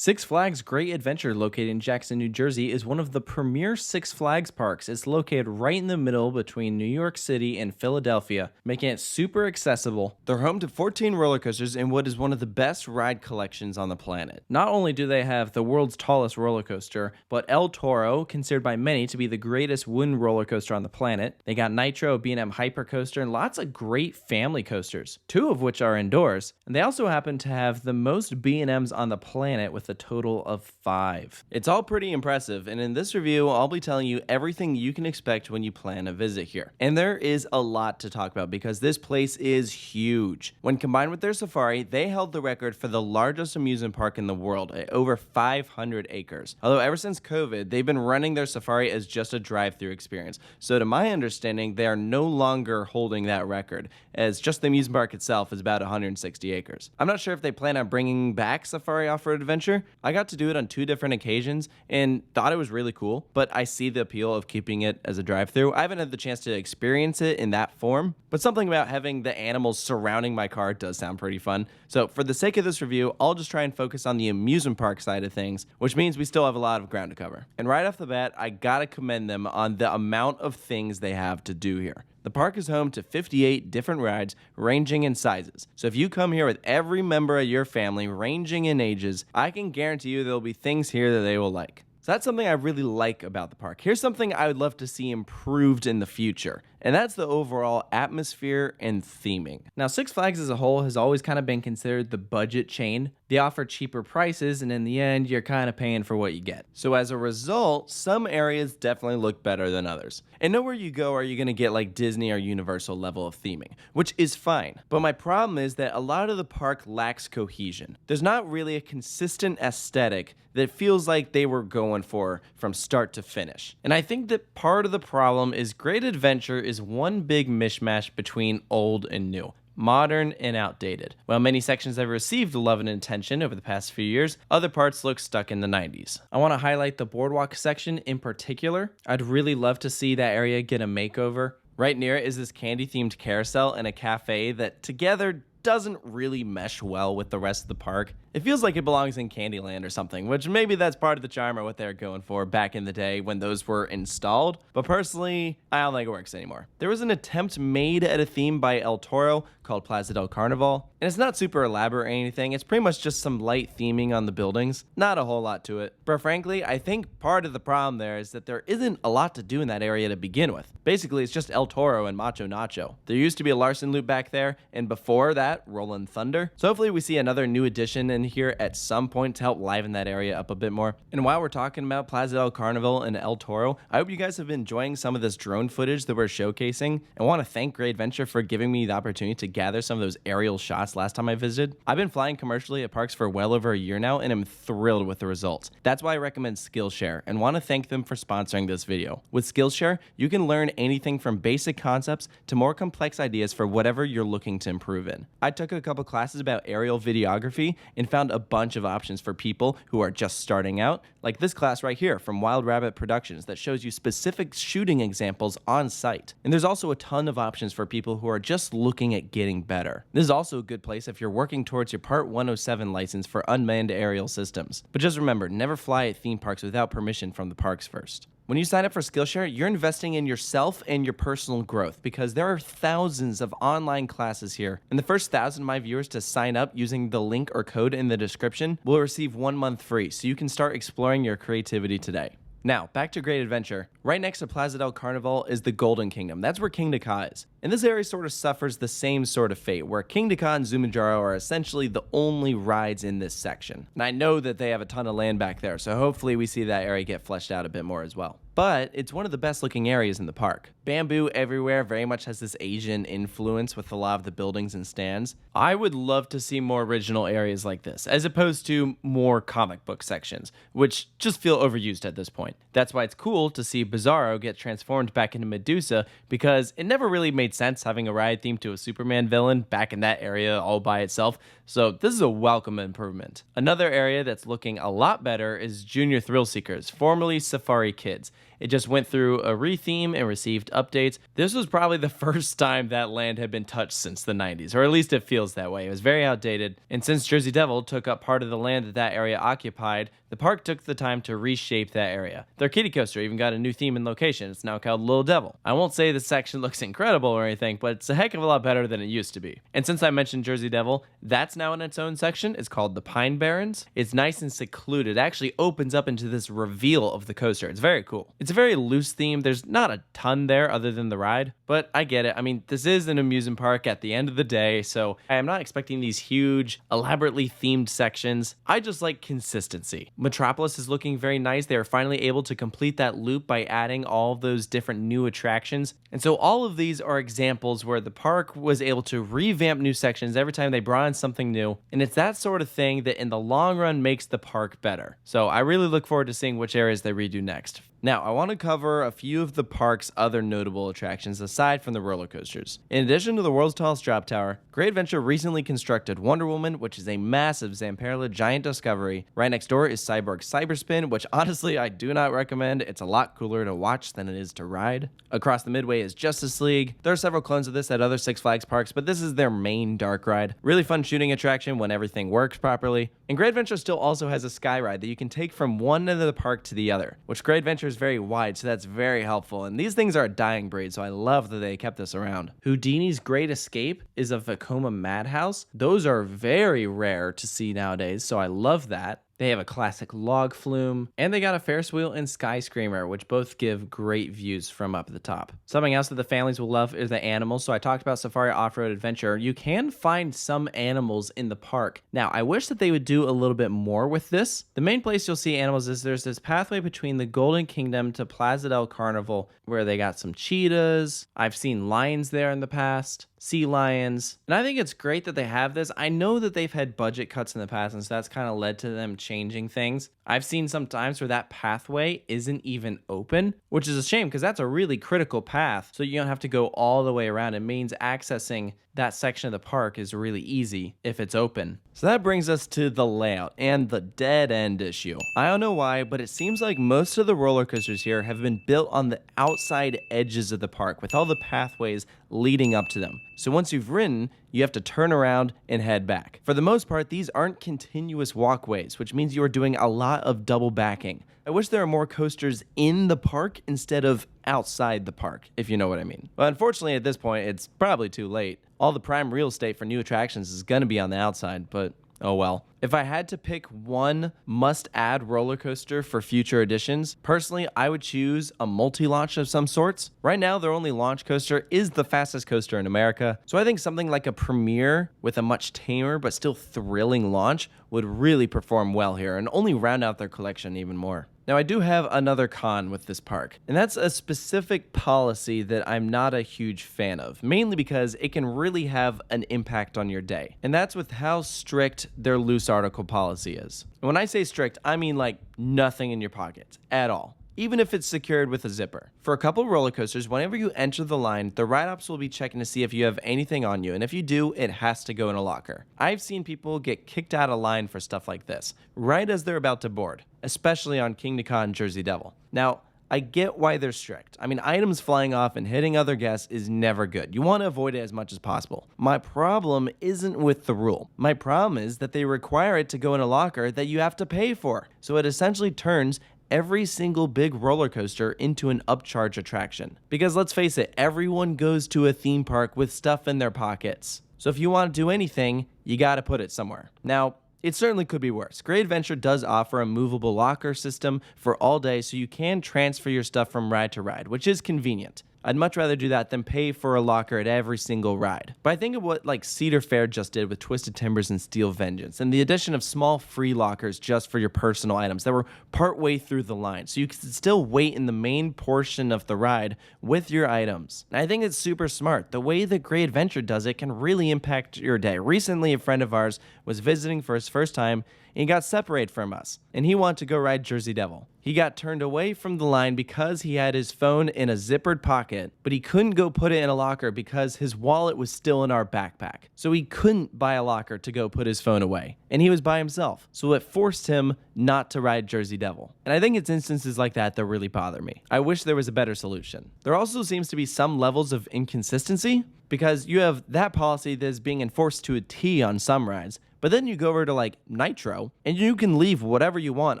Six Flags Great Adventure, located in Jackson, New Jersey, is one of the premier Six Flags parks. It's located right in the middle between New York City and Philadelphia, making it super accessible. They're home to 14 roller coasters in what is one of the best ride collections on the planet. Not only do they have the world's tallest roller coaster, but El Toro, considered by many to be the greatest wooden roller coaster on the planet. They got Nitro, B&M Hyper Coaster, and lots of great family coasters, two of which are indoors. And they also happen to have the most B&Ms on the planet with a total of 5. It's all pretty impressive, and in this review, I'll be telling you everything you can expect when you plan a visit here. And there is a lot to talk about because this place is huge. When combined with their safari, they held the record for the largest amusement park in the world at over 500 acres. Although ever since COVID, they've been running their safari as just a drive-through experience. So to my understanding, they are no longer holding that record, as just the amusement park itself is about 160 acres. I'm not sure if they plan on bringing back Safari Off-Road Adventure. I got to do it on 2 different occasions and thought it was really cool, but I see the appeal of keeping it as a drive-through. I haven't had the chance to experience it in that form, but something about having the animals surrounding my car does sound pretty fun. So for the sake of this review, I'll just try and focus on the amusement park side of things, which means we still have a lot of ground to cover. And right off the bat, I gotta commend them on the amount of things they have to do here. The park is home to 58 different rides ranging in sizes. So if you come here with every member of your family ranging in ages, I can guarantee you there'll be things here that they will like. So that's something I really like about the park. Here's something I would love to see improved in the future, and that's the overall atmosphere and theming. Now, Six Flags as a whole has always kind of been considered the budget chain. They offer cheaper prices, and in the end, you're kind of paying for what you get. So as a result, some areas definitely look better than others. And nowhere you go are you going to get like Disney or Universal level of theming, which is fine. But my problem is that a lot of the park lacks cohesion. There's not really a consistent aesthetic that feels like they were going for from start to finish. And I think that part of the problem is Great Adventure is one big mishmash between old and new, modern and outdated. While many sections have received love and attention over the past few years, other parts look stuck in the 90s. I want to highlight the Boardwalk section in particular. I'd really love to see that area get a makeover. Right near it is this candy-themed carousel and a cafe that together doesn't really mesh well with the rest of the park. It feels like it belongs in Candyland or something, which maybe that's part of the charm or what they're going for back in the day when those were installed. But personally, I don't think it works anymore. There was an attempt made at a theme by El Toro called Plaza del Carnival, and it's not super elaborate or anything. It's pretty much just some light theming on the buildings. Not a whole lot to it. But frankly, I think part of the problem there is that there isn't a lot to do in that area to begin with. Basically, it's just El Toro and Macho Nacho. There used to be a Larson loop back there, and before that, Rollin' Thunder. So hopefully we see another new addition in here at some point to help liven that area up a bit more. And while we're talking about Plaza del Carnival and El Toro, I hope you guys have been enjoying some of this drone footage that we're showcasing. I want to thank Great Adventure for giving me the opportunity to gather some of those aerial shots last time I visited. I've been flying commercially at parks for well over a year now, and I'm thrilled with the results. That's why I recommend Skillshare and want to thank them for sponsoring this video. With Skillshare, you can learn anything from basic concepts to more complex ideas for whatever you're looking to improve in. I took a couple classes about aerial videography and found a bunch of options for people who are just starting out, like this class right here from Wild Rabbit Productions that shows you specific shooting examples on site. And there's also a ton of options for people who are just looking at getting better. This is also a good place if you're working towards your Part 107 license for unmanned aerial systems. But just remember, never fly at theme parks without permission from the parks first. When you sign up for Skillshare, you're investing in yourself and your personal growth because there are thousands of online classes here. And the first 1,000 of my viewers to sign up using the link or code in the description will receive 1 month free, so you can start exploring your creativity today. Now, back to Great Adventure. Right next to Plaza del Carnival is the Golden Kingdom. That's where King Dakar is. And this area sort of suffers the same sort of fate, where King Dakar and Zumajaro are essentially the only rides in this section. And I know that they have a ton of land back there, so hopefully we see that area get fleshed out a bit more as well. But it's one of the best looking areas in the park. Bamboo everywhere very much has this Asian influence with a lot of the buildings and stands. I would love to see more original areas like this, as opposed to more comic book sections, which just feel overused at this point. That's why it's cool to see Bizarro get transformed back into Medusa, because it never really made sense having a ride themed to a Superman villain back in that area all by itself, so this is a welcome improvement. Another area that's looking a lot better is Junior Thrill Seekers, formerly Safari Kids. It just went through a retheme and received updates. This was probably the first time that land had been touched since the 90s, or at least it feels that way. It was very outdated, and since Jersey Devil took up part of the land that area occupied, the park took the time to reshape that area. Their kiddie coaster even got a new theme and location. It's now called Little Devil. I won't say the section looks incredible or anything, but it's a heck of a lot better than it used to be. And since I mentioned Jersey Devil, that's now in its own section. It's called the Pine Barrens. It's nice and secluded. It actually opens up into this reveal of the coaster. It's very cool. It's a very loose theme. There's not a ton there other than the ride, but I get it. I mean, this is an amusement park at the end of the day, so I am not expecting these huge, elaborately themed sections. I just like consistency. Metropolis is looking very nice. They are finally able to complete that loop by adding all of those different new attractions. And so all of these are examples where the park was able to revamp new sections every time they brought in something new. And it's that sort of thing that in the long run makes the park better. So I really look forward to seeing which areas they redo next. Now, I want to cover a few of the park's other notable attractions aside from the roller coasters. In addition to the world's tallest drop tower, Great Adventure recently constructed Wonder Woman, which is a massive Zamperla giant discovery. Right next door is Cyborg Cyberspin, which honestly I do not recommend. It's a lot cooler to watch than it is to ride. Across the Midway is Justice League. There are several clones of this at other Six Flags parks, but this is their main dark ride. Really fun shooting attraction when everything works properly. And Great Adventure still also has a sky ride that you can take from one end of the park to the other, which Great Adventure is very wide, so that's very helpful. And these things are a dying breed, so I love that they kept this around. Houdini's Great Escape is a Vekoma Madhouse. Those are very rare to see nowadays, so I love that. They have a classic log flume, and they got a Ferris wheel and Sky Screamer, which both give great views from up at the top. Something else that the families will love is the animals. So I talked about Safari Off-Road Adventure. You can find some animals in the park. Now, I wish that they would do a little bit more with this. The main place you'll see animals is there's this pathway between the Golden Kingdom to Plaza del Carnival where they got some cheetahs. I've seen lions there in the past. Sea lions. And I think it's great that they have this. I know that they've had budget cuts in the past, and so that's kind of led to them changing things. I've seen some times where that pathway isn't even open, which is a shame because that's a really critical path. So you don't have to go all the way around. It means accessing that section of the park is really easy if it's open. So that brings us to the layout and the dead end issue. I don't know why, but it seems like most of the roller coasters here have been built on the outside edges of the park with all the pathways leading up to them. So once you've ridden, you have to turn around and head back. For the most part, these aren't continuous walkways, which means you are doing a lot of double backing. I wish there were more coasters in the park instead of outside the park, if you know what I mean. But unfortunately, at this point, it's probably too late. All the prime real estate for new attractions is going to be on the outside, but oh well. If I had to pick one must-add roller coaster for future editions, personally, I would choose a multi-launch of some sorts. Right now, their only launch coaster is the fastest coaster in America, so I think something like a Premier with a much tamer but still thrilling launch would really perform well here and only round out their collection even more. Now, I do have another con with this park, and that's a specific policy that I'm not a huge fan of, mainly because it can really have an impact on your day, and that's with how strict their loose article policy is. And when I say strict, I mean like nothing in your pockets at all, even if it's secured with a zipper. For a couple roller coasters, whenever you enter the line, the ride ops will be checking to see if you have anything on you, and if you do, it has to go in a locker. I've seen people get kicked out of line for stuff like this, right as they're about to board, especially on King to Con Jersey Devil. Now, I get why they're strict. I mean, items flying off and hitting other guests is never good. You want to avoid it as much as possible. My problem isn't with the rule. My problem is that they require it to go in a locker that you have to pay for. So it essentially turns every single big roller coaster into an upcharge attraction. Because let's face it, everyone goes to a theme park with stuff in their pockets. So if you want to do anything, you got to put it somewhere. Now, it certainly could be worse. Great Adventure does offer a movable locker system for all day, so you can transfer your stuff from ride to ride, which is convenient. I'd much rather do that than pay for a locker at every single ride. But I think of what like Cedar Fair just did with Twisted Timbers and Steel Vengeance, and the addition of small free lockers just for your personal items that were partway through the line, so you could still wait in the main portion of the ride with your items. And I think it's super smart. The way that Great Adventure does it can really impact your day. Recently, a friend of ours was visiting for his first time, and he got separated from us, and he wanted to go ride Jersey Devil. He got turned away from the line because he had his phone in a zippered pocket, but he couldn't go put it in a locker because his wallet was still in our backpack. So he couldn't buy a locker to go put his phone away, and he was by himself. So it forced him not to ride Jersey Devil. And I think it's instances like that that really bother me. I wish there was a better solution. There also seems to be some levels of inconsistency, because you have that policy that is being enforced to a T on some rides, but then you go over to like Nitro, and you can leave whatever you want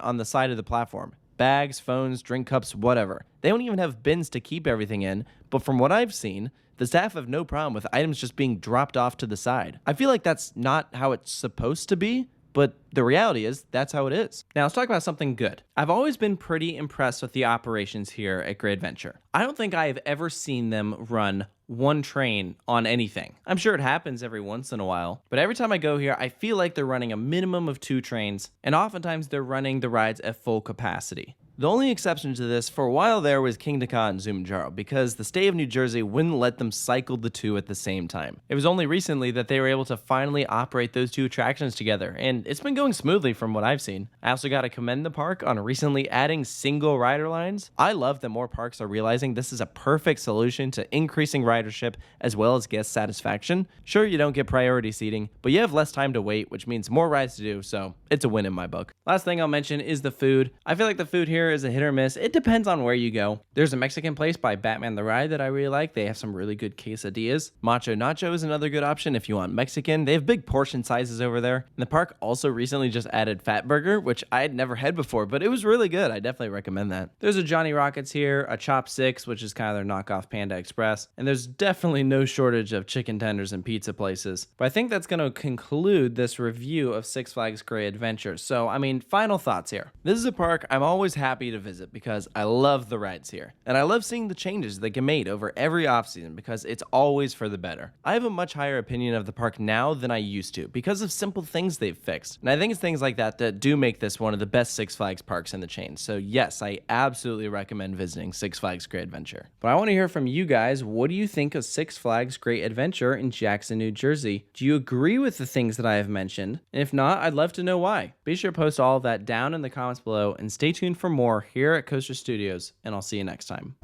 on the side of the platform. Bags, phones, drink cups, whatever. They don't even have bins to keep everything in, but from what I've seen, the staff have no problem with items just being dropped off to the side. I feel like that's not how it's supposed to be, but the reality is that's how it is. Now let's talk about something good. I've always been pretty impressed with the operations here at Great Adventure. I don't think I have ever seen them run one train on anything. I'm sure it happens every once in a while, but every time I go here, I feel like they're running a minimum of 2 trains, and oftentimes they're running the rides at full capacity. The only exception to this for a while there was Kingda Ka and Zumanjaro, because the state of New Jersey wouldn't let them cycle the 2 at the same time. It was only recently that they were able to finally operate those 2 attractions together, and it's been going smoothly from what I've seen. I also got to commend the park on recently adding single rider lines. I love that more parks are realizing this is a perfect solution to increasing ridership as well as guest satisfaction. Sure, you don't get priority seating, but you have less time to wait, which means more rides to do, so it's a win in my book. Last thing I'll mention is the food. I feel like the food here is a hit or miss. It depends on where you go. There's a Mexican place by Batman the Ride that I really like. They have some really good quesadillas. Macho Nacho is another good option if you want Mexican. They have big portion sizes over there. And the park also recently just added Fat Burger, which I had never had before, but it was really good. I definitely recommend that. There's a Johnny Rockets here, a Chop 6, which is kind of their knockoff Panda Express, and there's definitely no shortage of chicken tenders and pizza places. But I think that's going to conclude this review of Six Flags Great Adventure. So, I mean, final thoughts here. This is a park I'm always happy to visit because I love the rides here. And I love seeing the changes that get made over every off-season because it's always for the better. I have a much higher opinion of the park now than I used to because of simple things they've fixed. And I think it's things like that that do make this one of the best Six Flags parks in the chain. So yes, I absolutely recommend visiting Six Flags Great Adventure. But I want to hear from you guys. What do you think of Six Flags Great Adventure in Jackson, New Jersey? Do you agree with the things that I have mentioned? And if not, I'd love to know why. Be sure to post all of that down in the comments below and stay tuned for more here at Coaster Studios, and I'll see you next time.